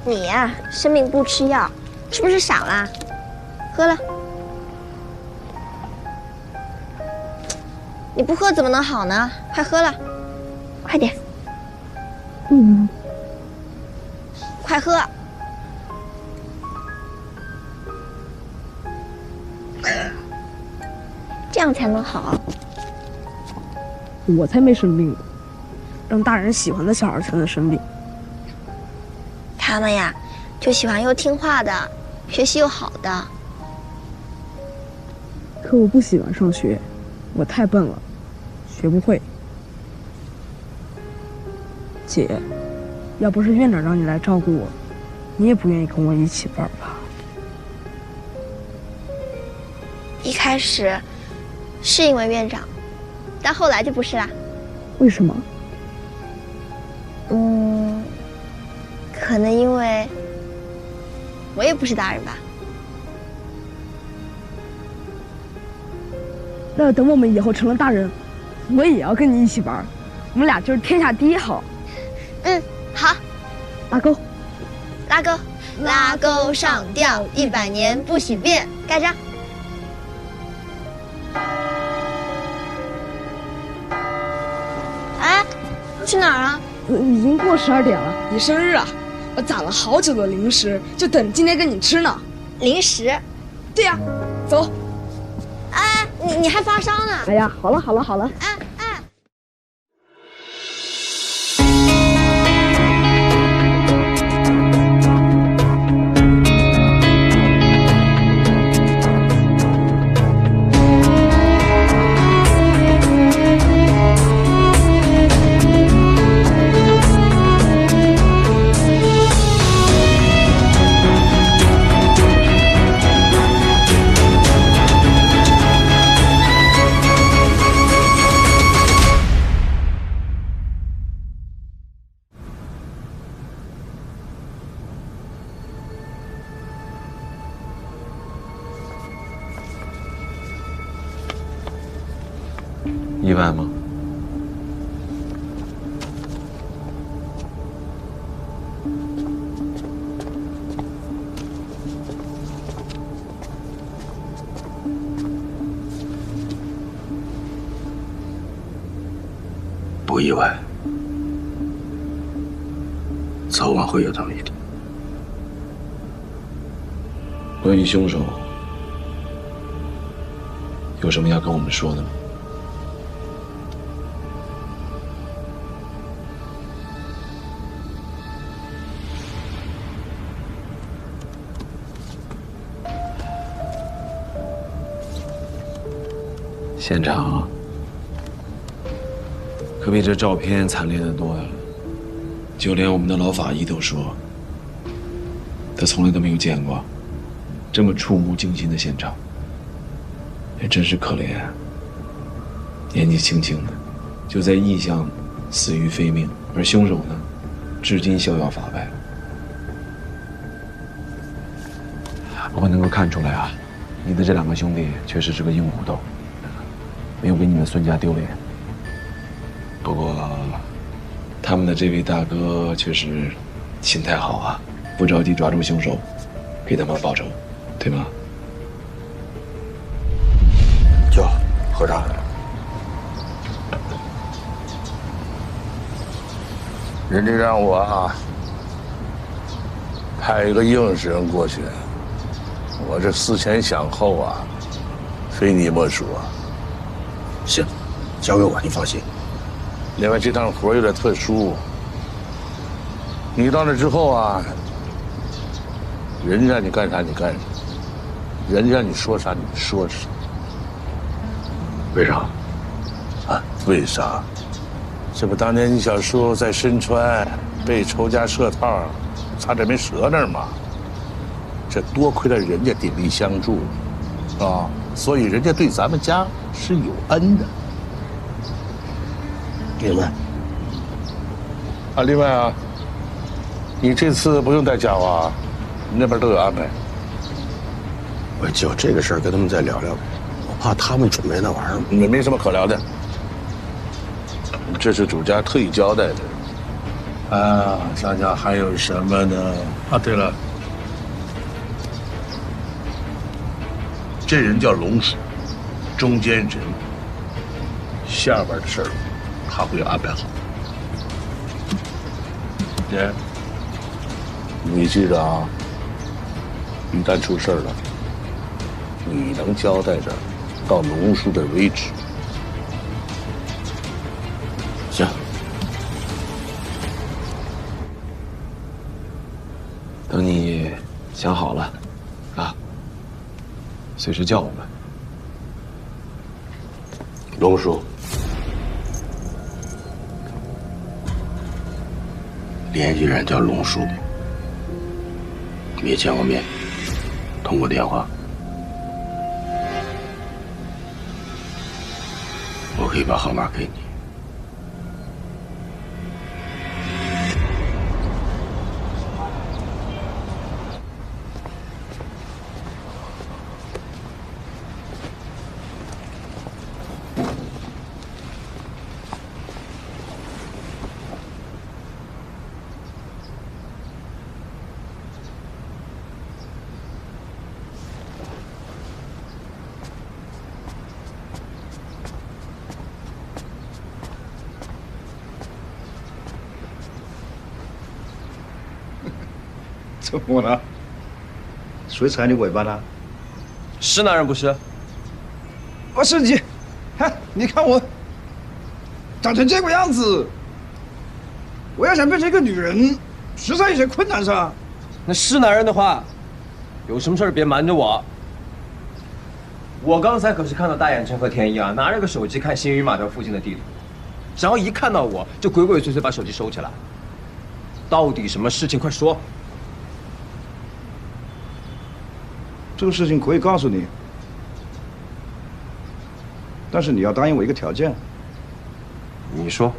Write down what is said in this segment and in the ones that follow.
你呀，生病不吃药，是不是傻啦？喝了。你不喝怎么能好呢？快喝了，快点。快喝。这样才能好。我才没生病呢，让大人喜欢的小孩才能生病。他们呀，就喜欢又听话的，学习又好的。可我不喜欢上学，我太笨了，学不会。姐，要不是院长让你来照顾我，你也不愿意跟我一起玩吧？一开始是因为院长，但后来就不是啦。为什么？可能因为我也不是大人吧。那等我们以后成了大人，我也要跟你一起玩，我们俩就是天下第一好。好。拉钩，拉钩，拉钩上吊，100年不许变，盖章。哎，去哪儿啊？已经过12点了。你生日啊！我攒了好久的零食，就等今天跟你吃呢。零食？对呀，走。哎，你还发烧呢？哎呀，好了好了好了。哎。意外吗？不意外，早晚会有这么一天。关于凶手，有什么要跟我们说的吗？现场可比这照片惨烈得多呀！就连我们的老法医都说，他从来都没有见过这么触目惊心的现场。也真是可怜，年纪轻轻的就在异乡死于非命，而凶手呢，至今逍遥法外。不过能够看出来啊，你的这2个兄弟确实是个硬骨头。没有给你们孙家丢脸。不过，他们的这位大哥确实心态好啊，不着急抓住凶手，给他们报仇，对吗？就喝茶。人家让我派一个硬实人过去，我这思前想后非你莫属啊。行，交给我，你放心。另外，这趟活有点特殊，你到那之后人家让你干啥你干啥，人家让你说啥你说啥。为啥？为啥？这不当年你小时候在深川被仇家设套，差点没折那儿吗？这多亏了人家鼎力相助所以人家对咱们家是有恩的。明白。另外你这次不用带家伙你那边都有安排。我就这个事儿跟他们再聊聊，我怕他们准备那玩意儿也没什么可聊的。这是主家特意交代的，啊，想想还有什么呢？啊，对了，这人叫龙叔，中间人，下边的事儿他会安排好。姐，你记着啊，一旦出事儿了，你能交代的，到龙叔这儿为止。行。等你想好了，啊，随时叫我们。龙叔，联系人叫龙叔，没见过面，通过电话，我可以把号码给你。怎么了？谁踩你尾巴了？是男人不是？不是你，你看我长成这个样子，我要想变成一个女人，实在有些困难噻。那是男人的话，有什么事儿别瞒着我。我刚才可是看到大眼琛和田一啊，拿着个手机看新余马条附近的地图，然后一看到我就鬼鬼祟祟把手机收起来。到底什么事情？快说！这个事情可以告诉你，但是你要答应我一个条件，你说。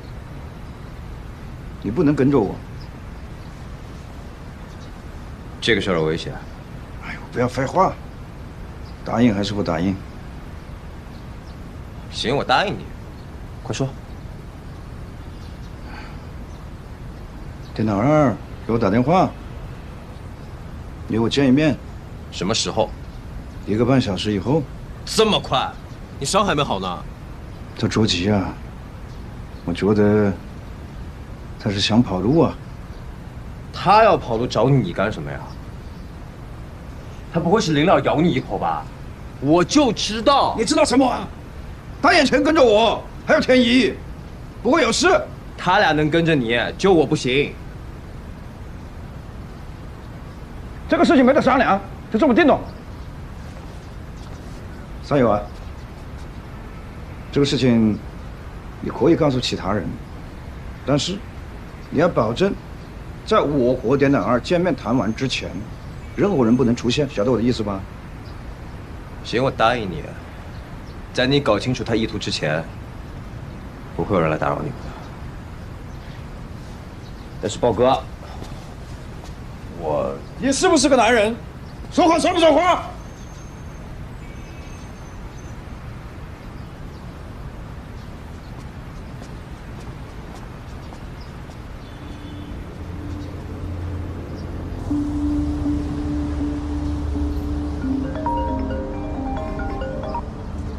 你不能跟着我。这个事儿有危险。哎呦，不要废话，答应还是不答应？行，我答应你。快说。电脑二给我打电话，约我见一面，什么时候1个半小时以后。这么快？你伤还没好呢。他着急啊，我觉得他是想跑路啊。他要跑路找你干什么呀？他不会是临了咬你一口吧？我就知道。你知道什么啊？大眼琛跟着我，还有田一，不会有事。他俩能跟着你，就我不行。这个事情没得商量，就这么定了。三友啊，这个事情你可以告诉其他人，但是你要保证，在我和电脑二见面谈完之前，任何人不能出现，晓得我的意思吧？行，我答应你，在你搞清楚他意图之前，不会有人来打扰你们的。但是豹哥，你是不是个男人？说话算不算话？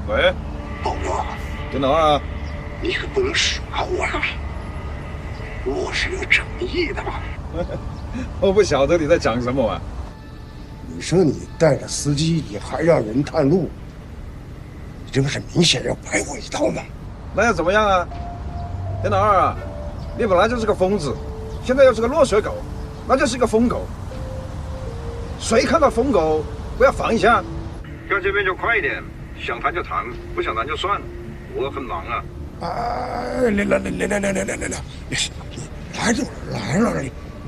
喂，豹哥，电脑二啊，你可不能耍我啊！我是有诚意的。我不晓得你在讲什么啊。你说你带着司机，你还让人探路，你这不是明显要白我一刀吗？那又怎么样啊？电脑二啊，你本来就是个疯子，现在又是个落水狗，那就是一个疯狗。谁看到疯狗不要防一下？要见面就快一点，想谈就谈，不想谈就算了。我很忙啊。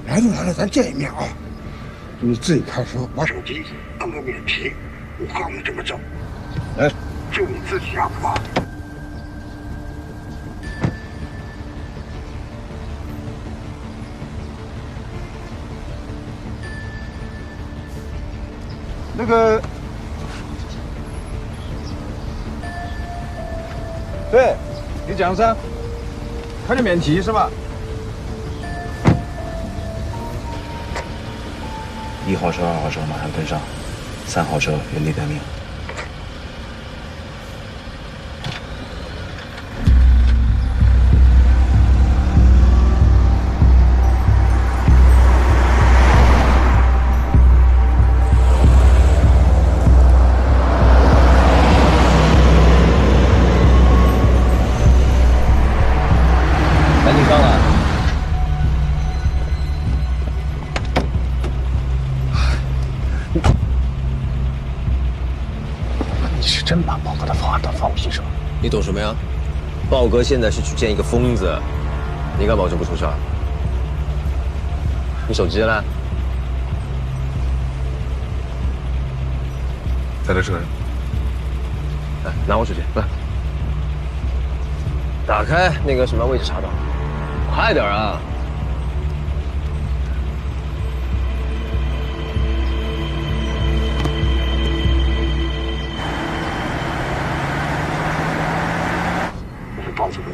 来了，咱见一面啊！你自己开车，把手机按个免提，我告诉你怎么走。哎，就你自己啊，哥。那个，对，你讲噻，开点免提是吧？ 1号车、2号车马上跟上，3号车原地待命。赶紧上来！你是真把豹哥的话当放屁说？你懂什么呀？豹哥现在是去见一个疯子，你敢保证不出事儿？你手机呢？在这车上。来，拿我手机，来，打开那个什么位置查找，快点啊！我告诉你，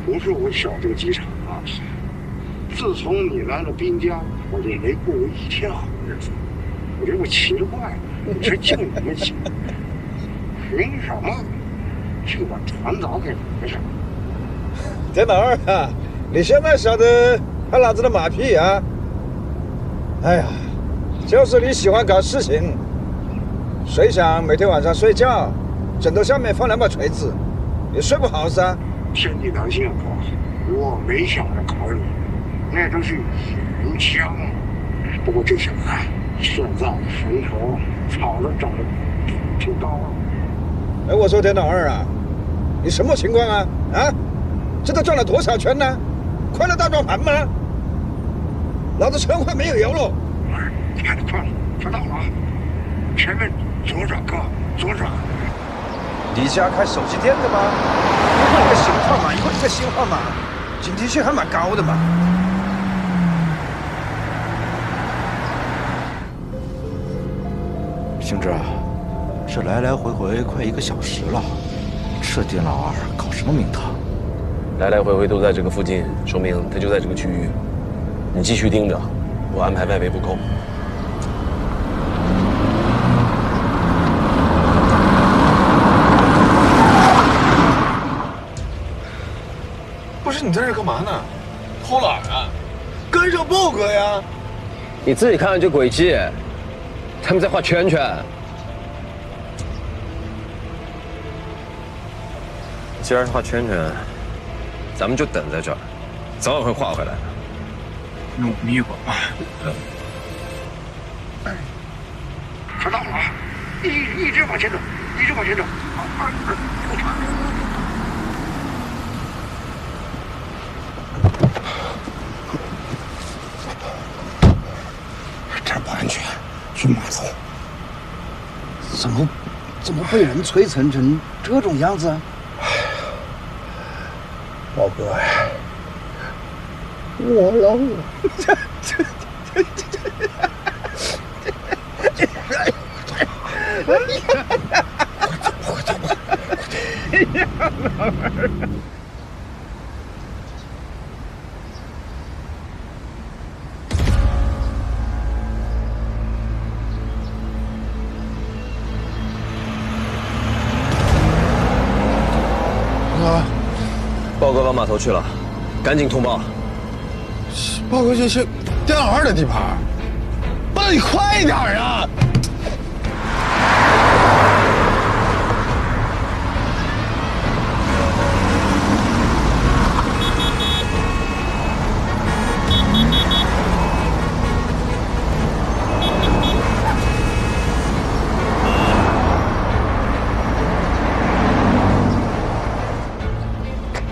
不是我小这个机场啊，自从你来了滨江，我就没过过一天好日子。我觉得我奇了怪了，你说就你们几个，凭什么就把船早给围上？田老二啊，你现在晓得拍老子的马屁啊？哎呀，就是你喜欢搞事情，谁想每天晚上睡觉，枕头下面放2把锤子，也睡不好噻。天地良心啊，哥，我没想着搞你，那都是野人枪。不过这小子现在坟头草都长得挺高了。哎，我说田老二啊，你什么情况啊？啊，这都转了多少圈呢？快乐大转盘吗？老子车快没有油了。快到了啊！前面左转，哥，左转。你家开手机店的吗？一个新号码，一个新号码，警惕性还蛮高的嘛。星志啊，这来来回回快1个小时了，这店老二搞什么名堂？来来回回都在这个附近，说明他就在这个区域。你继续盯着，我安排外围布控。不是你在这干嘛呢？偷懒啊？跟上豹哥呀！你自己看看这轨迹，他们在画圈圈。既然是画圈圈，咱们就等在这儿，早晚会画回来的。努力吧。快到了啊！一直往前走，一直往前走。这儿不安全，去码头。怎么被人摧成这种样子啊？豹哥呀，我了。豹哥往码头去了，赶紧通报。豹哥这是店老二的地盘，不然你快一点啊！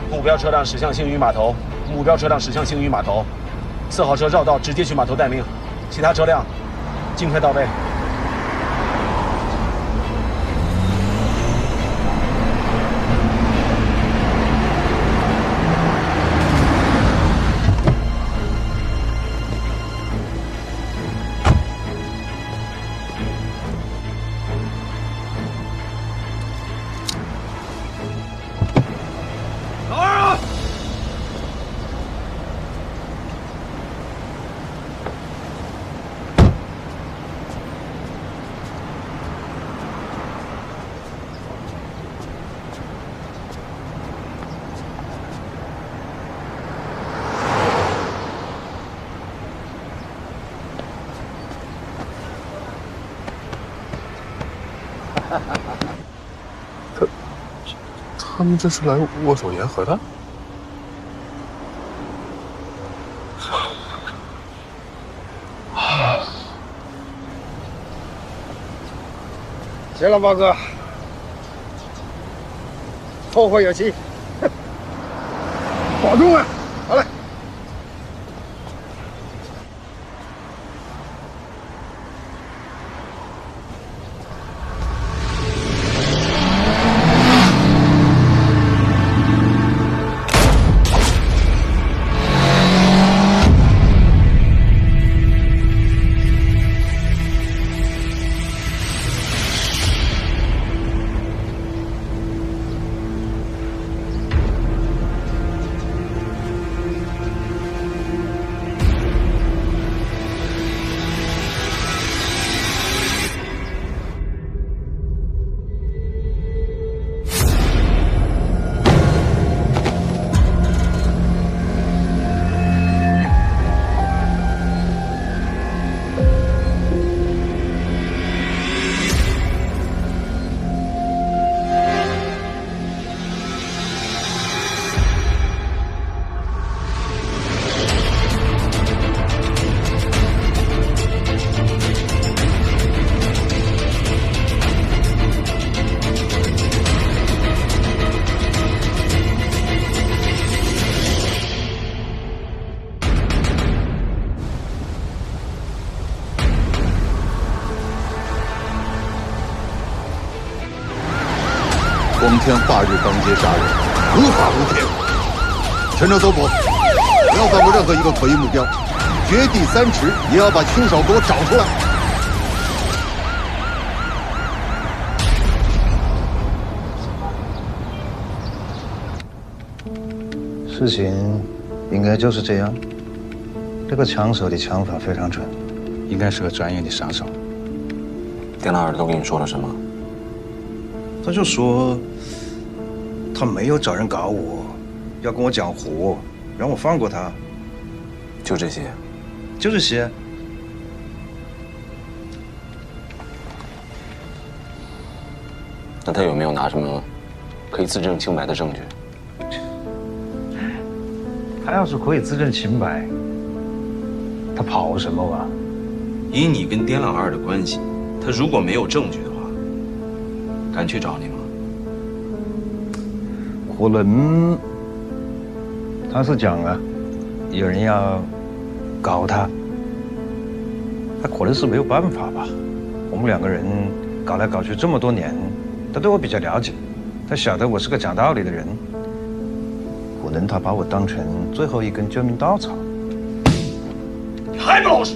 目标车辆驶向星宇码头，目标车辆驶向星宇码头，4号车绕道直接去码头待命，其他车辆尽快到位。他们这是来握手言和的？行了，豹哥，后会有期，保重啊！好嘞。光天化日当街杀人，无法无天。全城搜捕，不要放过任何一个可疑目标，掘地3尺也要把凶手给我找出来。事情应该就是这样。这个枪手的枪法非常准，应该是个专业的杀手。丁老二都跟你说了什么？他就说他没有找人搞我，要跟我讲和，让我放过他。就这些？就这些。那他有没有拿什么可以自证清白的证据？他要是可以自证清白，他跑什么啊？以你跟丁老二的关系，他如果没有证据的话，敢去找你吗？可能他是讲啊，有人要搞他，他可能是没有办法吧。我们2个人搞来搞去这么多年，他对我比较了解，他晓得我是个讲道理的人，可能他把我当成最后一根救命稻草。你还不老实！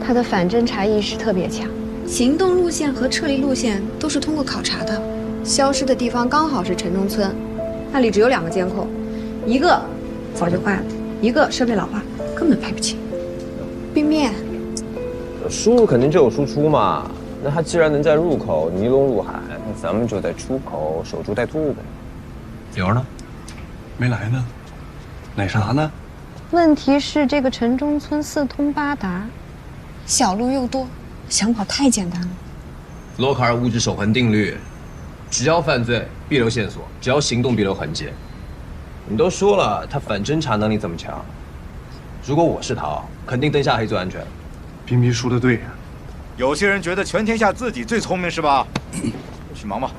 他的反侦查意识特别强，行动路线和撤离路线都是通过考察的。消失的地方刚好是城中村，那里只有2个监控，一个早就坏了，一个设备老化，根本配不起。冰面，输入肯定就有输出嘛。那他既然能在入口尼龙入海，那咱们就在出口守株待兔呗。柳儿呢？没来呢？哪啥呢？问题是这个城中村4通8达，小路又多，想跑太简单了。洛卡尔物质守恒定律，只要犯罪必留线索，只要行动必留痕迹。你都说了，他反侦查能力这么强，如果我是他，肯定灯下黑最安全。冰冰说的对呀。有些人觉得全天下自己最聪明是吧？去忙吧。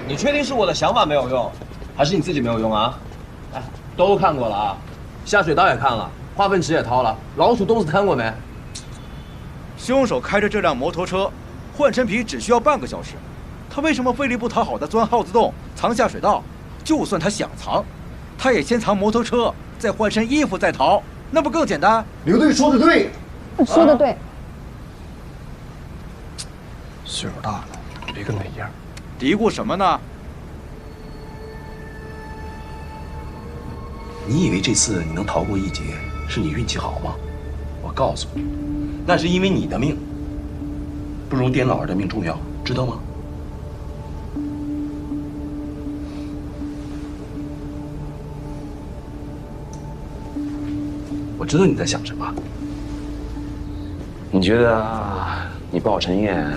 你确定是我的想法没有用，还是你自己没有用啊？哎，都看过了啊，下水道也看了，化粪池也掏了，老鼠洞子看过没？凶手开着这辆摩托车，换成皮只需要半个小时，他为什么费力不讨好的钻耗子洞、藏下水道？就算他想藏，他也先藏摩托车，再换身衣服再逃，那不更简单？刘队说的对，说的对。岁数大了，别跟他一样。嘀咕什么呢？你以为这次你能逃过一劫，是你运气好吗？我告诉你，那是因为你的命不如丁老二的命重要，知道吗？我知道你在想什么。你觉得你鲍晨燕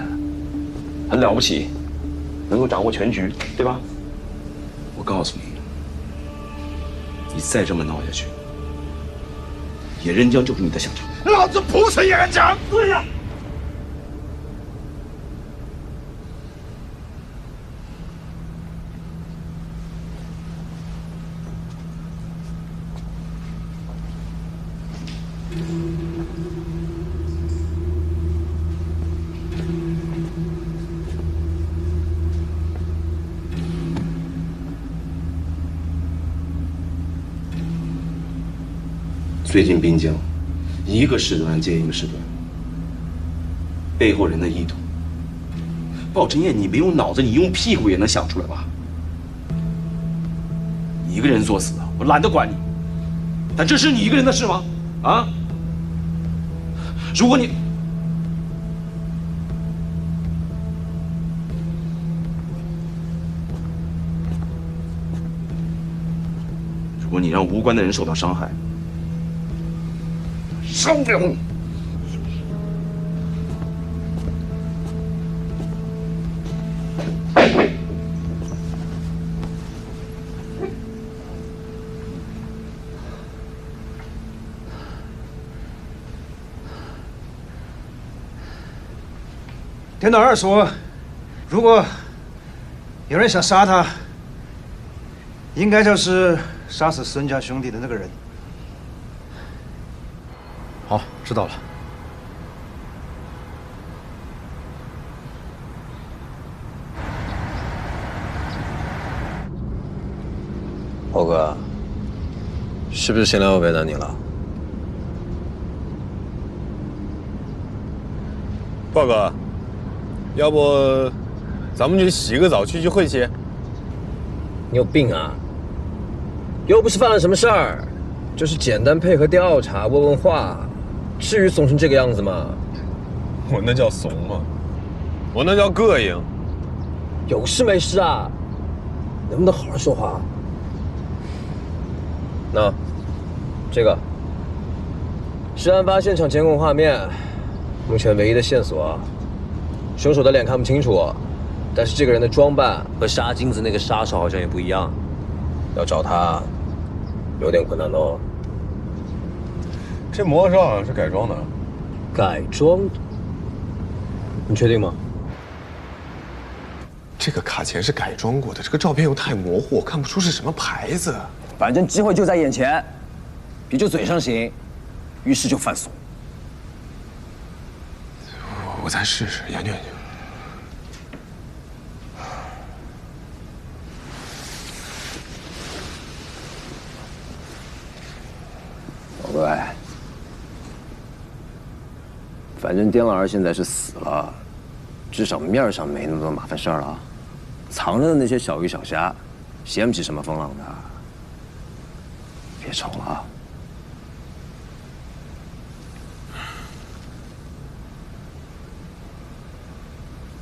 很了不起，能够掌握全局，对吧？我告诉你，你再这么闹下去，野人江就是你的下场。老子不是野人江。对呀。最近滨江，一个事端接一个事端，背后人的意图。鲍晨燕，你没用脑子，你用屁股也能想出来吧？你一个人作死，我懒得管你。但这是你一个人的事吗？啊？如果你让无关的人受到伤害，受不了你！田老二说，如果有人想杀他，应该就是杀死孙家兄弟的那个人。好，知道了。猴哥，是不是闲聊为难你了？豹哥，要不咱们去洗个澡，聚会去？你有病啊！又不是犯了什么事儿，就是简单配合调查，问问话，至于怂成这个样子吗？我那叫怂吗？我那叫膈应。有事没事啊？能不能好好说话？那，这个是案发现场监控画面，目前唯一的线索。凶手的脸看不清楚，但是这个人的装扮和杀金子那个杀手好像也不一样，要找他有点困难喽。这摩托车好像是改装的。改装的？你确定吗？这个卡钳是改装过的，这个照片又太模糊，我看不出是什么牌子。反正机会就在眼前，别就嘴上行，遇事就犯怂。我再试试，研究研究。宝贵，反正丁老二现在是死了，至少面上没那么多麻烦事儿了。藏着的那些小鱼小虾，掀不起什么风浪的。别愁了。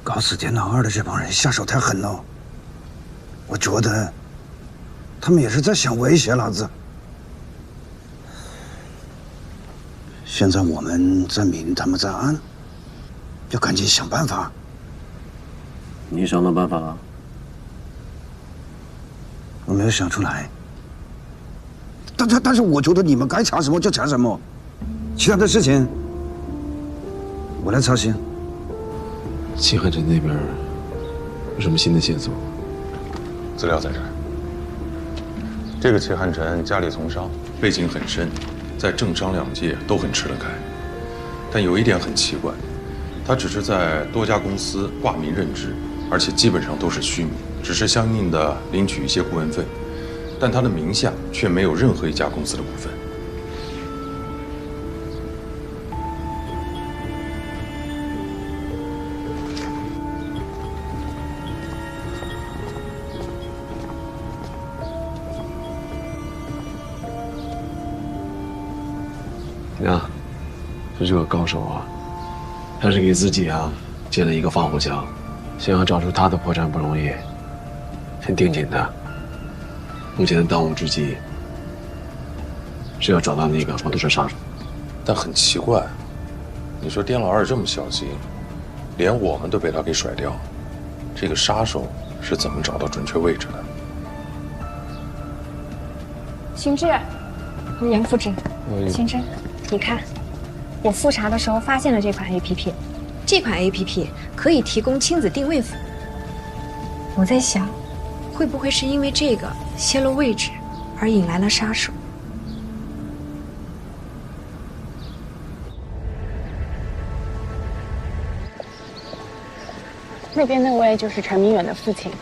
搞死田老二的这帮人下手太狠了，我觉得他们也是在想威胁老子。现在我们在明，他们在暗，要赶紧想办法。你想到办法了？我没有想出来。但是我觉得你们该查什么就查什么，其他的事情我来操心。秦汉臣那边有什么新的线索？资料在这儿。这个齐汉臣家里从商，背景很深，在政商两界都很吃得开。但有一点很奇怪，他只是在多家公司挂名任职，而且基本上都是虚名，只是相应的领取一些顾问费。但他的名下却没有任何一家公司的股份。你看，这是个高手啊，他是给自己建了一个防火墙，想要找出他的破绽不容易，很盯紧的。目前的当务之急是要找到那个摩托车杀手。但很奇怪，你说丁老二这么小心，连我们都被他给甩掉，这个杀手是怎么找到准确位置的？秦志，杨副职，秦志，你看，我复查的时候发现了这款 APP， 这款 APP 可以提供亲子定位服务。我在想，会不会是因为这个泄露位置而引来了杀手？那边那位就是陈明远的父亲。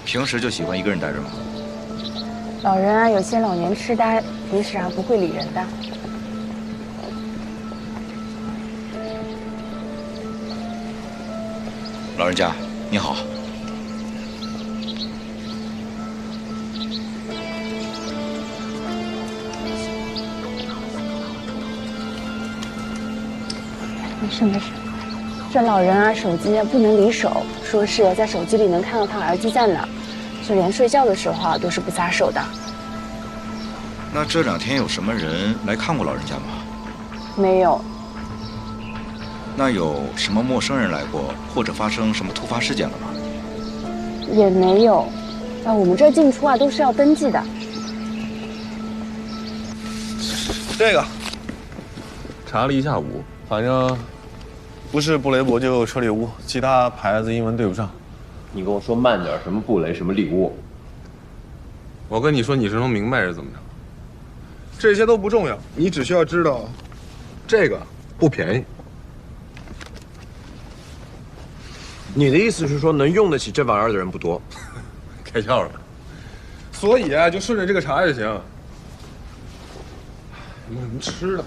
平时就喜欢一个人待着吗？老人啊，有些老年痴呆，平时啊不会理人的。老人家，你好。没事没事，这老人啊手机不能离手，说是在手机里能看到他儿子在哪，就连睡觉的时候啊都是不撒手的。那这2天有什么人来看过老人家吗？没有。那有什么陌生人来过，或者发生什么突发事件了吗？也没有。我们这进出啊都是要登记的。这个查了一下午，反正不是布雷伯就车里屋，其他牌子英文对不上。你跟我说慢点，什么布雷，什么里屋？我跟你说，你是能明白是怎么着？这些都不重要，你只需要知道，这个不便宜。你的意思是说，能用得起这玩意儿的人不多？开窍了。所以啊，就顺着这个查就行。有没有什么吃的？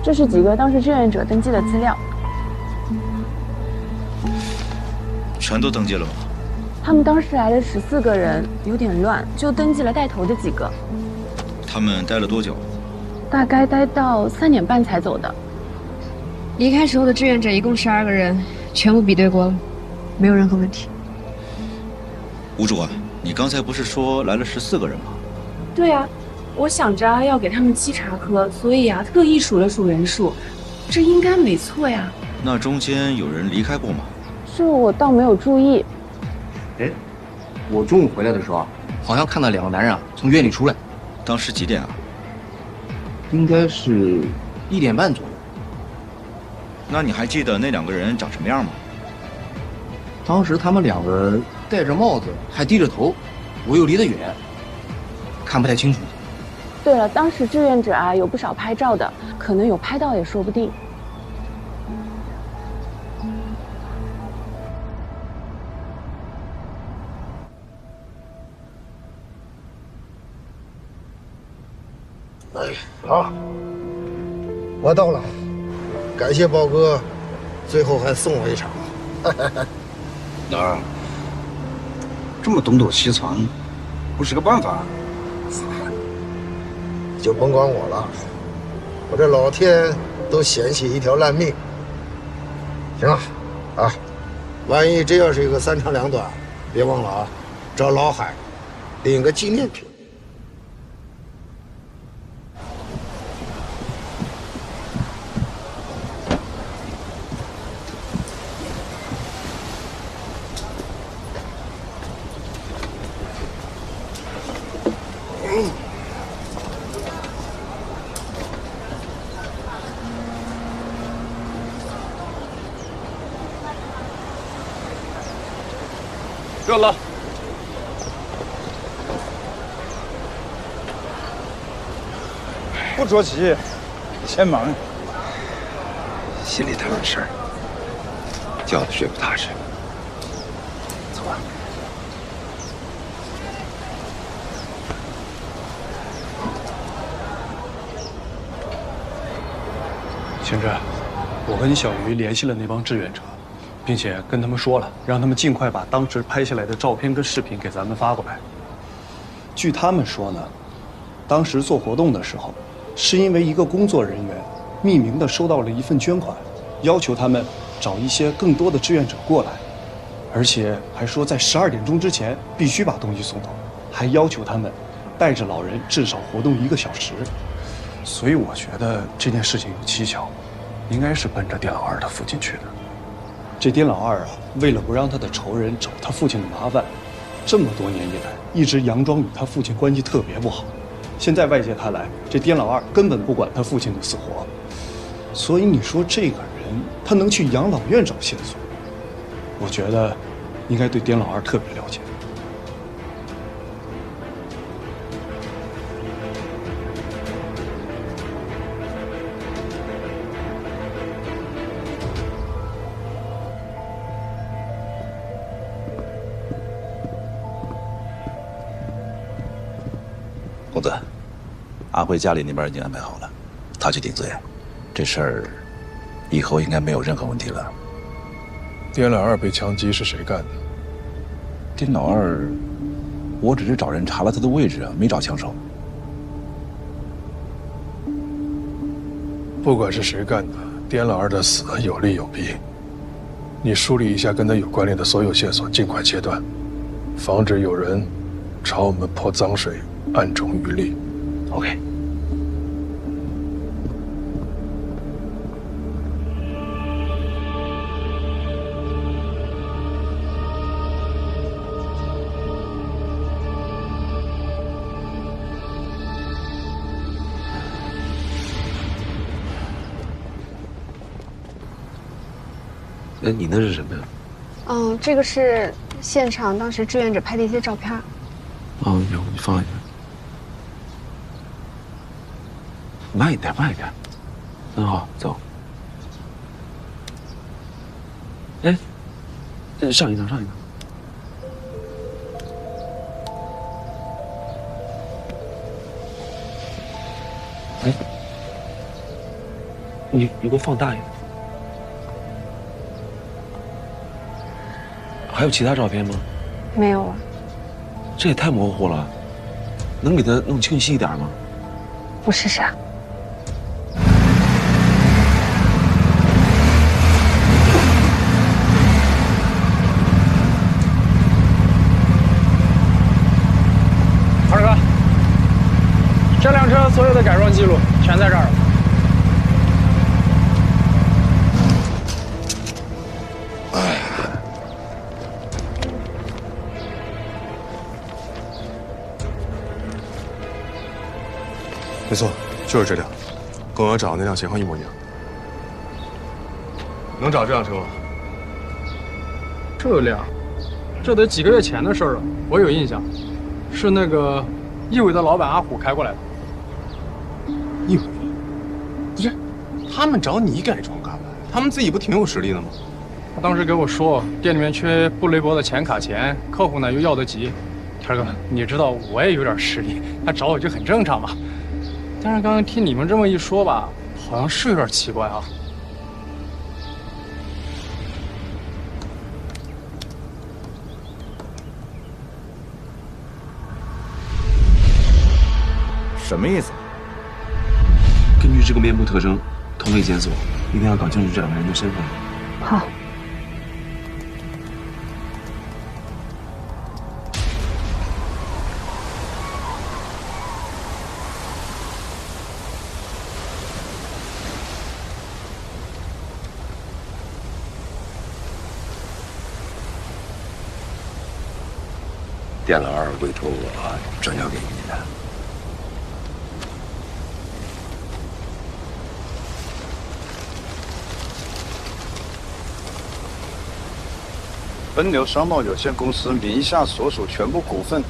这是几个当时志愿者登记的资料。全都登记了吗？他们当时来了14个人，有点乱，就登记了带头的几个。他们待了多久？大概待到3点半才走的。离开时候的志愿者一共12个人，全部比对过了，没有任何问题。吴主管，你刚才不是说来了14个人吗？对啊，我想着要给他们沏茶喝，所以啊特意数了数人数，这应该没错呀。那中间有人离开过吗？这我倒没有注意。哎，我中午回来的时候啊，好像看到2个男人啊从院里出来。当时几点啊？应该是1点半左右。那你还记得那2个人长什么样吗？当时他们2个戴着帽子，还低着头，我又离得远，看不太清楚。对了，当时志愿者啊有不少拍照的，可能有拍到也说不定。哎，好，我到了，感谢包哥，最后还送我一场。老二，这么东躲西藏，不是个办法。就甭管我了，我这老天都嫌弃一条烂命。行了，啊，万一真要是一个3长2短，别忘了啊，找老海领个纪念品。热了。不着急，先忙。心里头有事儿，觉都睡不踏实。走吧。秦志，我和你小鱼联系了那帮志愿者，并且跟他们说了，让他们尽快把当时拍下来的照片跟视频给咱们发过来。据他们说呢，当时做活动的时候，是因为一个工作人员匿名的收到了一份捐款，要求他们找一些更多的志愿者过来，而且还说在12点钟之前必须把东西送到，还要求他们带着老人至少活动1个小时，所以我觉得这件事情有蹊跷，应该是奔着丁老二他父亲去的。这丁老二啊，为了不让他的仇人找他父亲的麻烦，这么多年以来一直佯装与他父亲关系特别不好。现在外界看来，这丁老二根本不管他父亲的死活，所以你说这个人他能去养老院找线索，我觉得应该对丁老二特别了解。公子，阿辉家里那边已经安排好了，他去顶罪，这事儿以后应该没有任何问题了。丁老二被枪击是谁干的？丁老二，我只是找人查了他的位置啊，没找枪手。不管是谁干的，丁老二的死有利有弊。你梳理一下跟他有关联的所有线索，尽快切断，防止有人朝我们泼脏水，暗中渔利。OK。哎，你那是什么呀？这个是现场当时志愿者拍的一些照片。有，你放一下。慢一点，慢一点。好，走。哎，上一张，上一张。哎，你给我放大一点。还有其他照片吗？没有了。这也太模糊了，能给它弄清晰一点吗？我试试啊。二哥，这辆车所有的改装记录全在这儿了。没错，就是这辆，跟我找的那辆型号一模一样。能找这辆车吗？这辆，这得几个月前的事儿了，我有印象，是那个义伟的老板阿虎开过来的。义伟？不是，他们找你改装干嘛？他们自己不挺有实力的吗？他当时给我说，店里面缺布雷博的显卡钳，客户呢又要得急。天哥，你知道我也有点实力，他找我就很正常嘛。但是刚刚听你们这么一说吧，好像是有点奇怪啊。什么意思？根据这个面部特征，同类检索，一定要搞清楚这两个人的身份。好。店老二委托我转交给你的。奔流商贸有限公司名下所属全部股份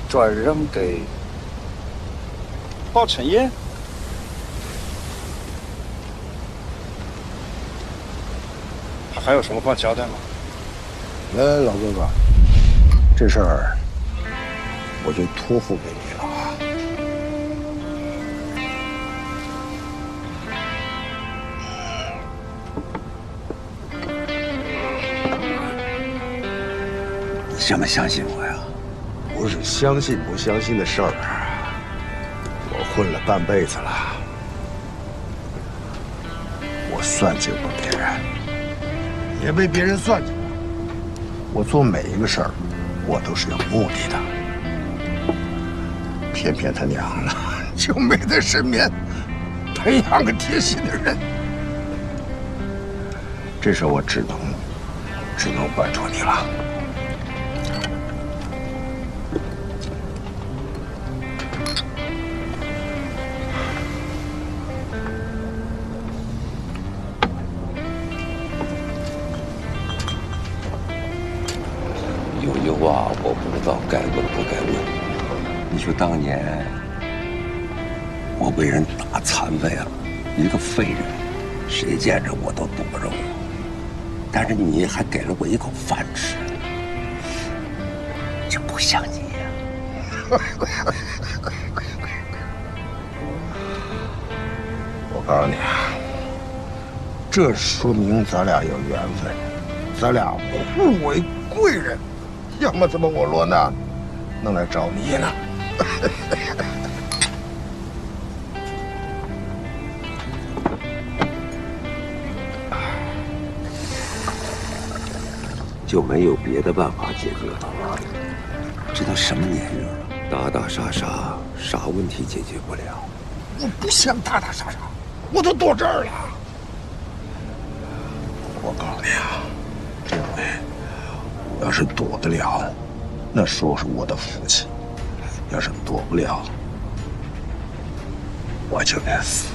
转让给鲍晨烨。还有什么话交代吗？来，老哥哥，这事儿我就托付给你了啊。你这么相信我呀？不是相信不相信的事儿，我混了半辈子了，我算计过别人，也被别人算计过。我做每一个事儿，我都是有目的的。偏偏他娘的就没在身边培养个贴心的人。这事我只能拜托你了。有句话我不知道该问不该问。你说当年我被人打残废了，一个废人，谁见着我都躲着我。但是你还给了我一口饭吃，这不像你呀！我告诉你啊，这说明咱俩有缘分，咱俩互为贵人。要么怎么我落难能来找你呢？就没有别的办法解决了吗？这都什么年月了，打打杀杀，啥问题解决不了？我不想打打杀杀，我都躲这儿了。我告诉你啊，这回我要是躲得了，那说是我的福气；要是躲不了，我就得死。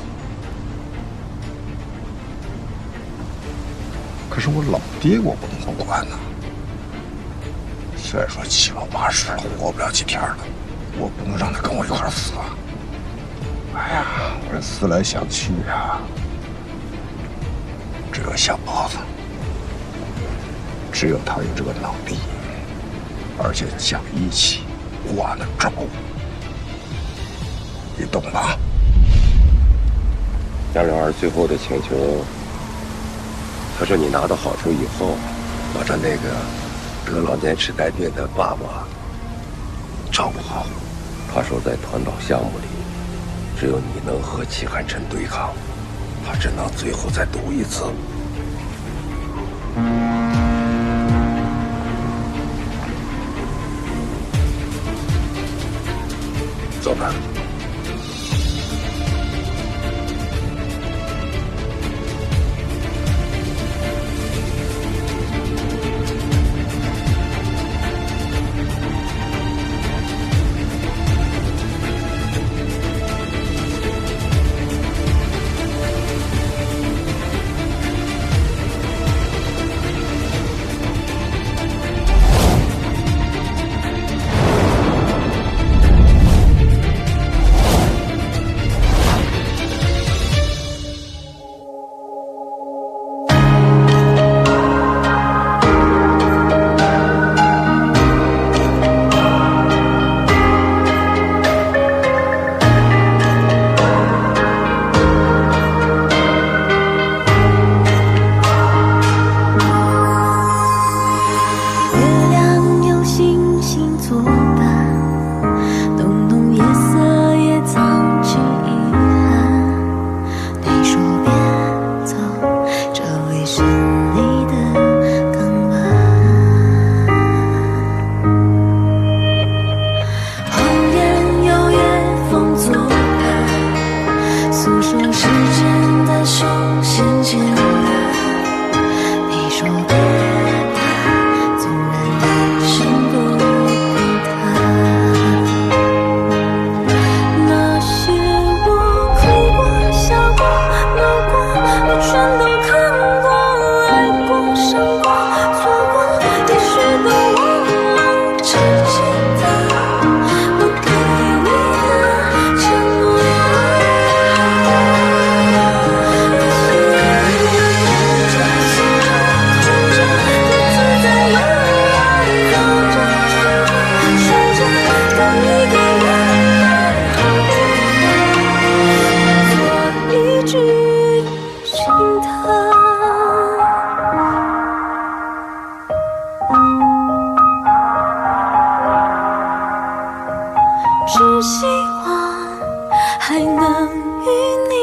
可是我老爹我不能管呐。虽然说七老八十了，活不了几天了，我不能让他跟我一块儿死啊！哎呀，我这思来想去呀，只有小包子，只有他有这个能力，而且讲义气，管得着，你懂吧？杨柳儿最后的请求，他说你拿到好处以后，把他那个得老年痴呆病的爸爸照顾好。他说在团岛项目里，只有你能和齐汉臣对抗，他只能最后再赌一次。走吧。只希望还能与你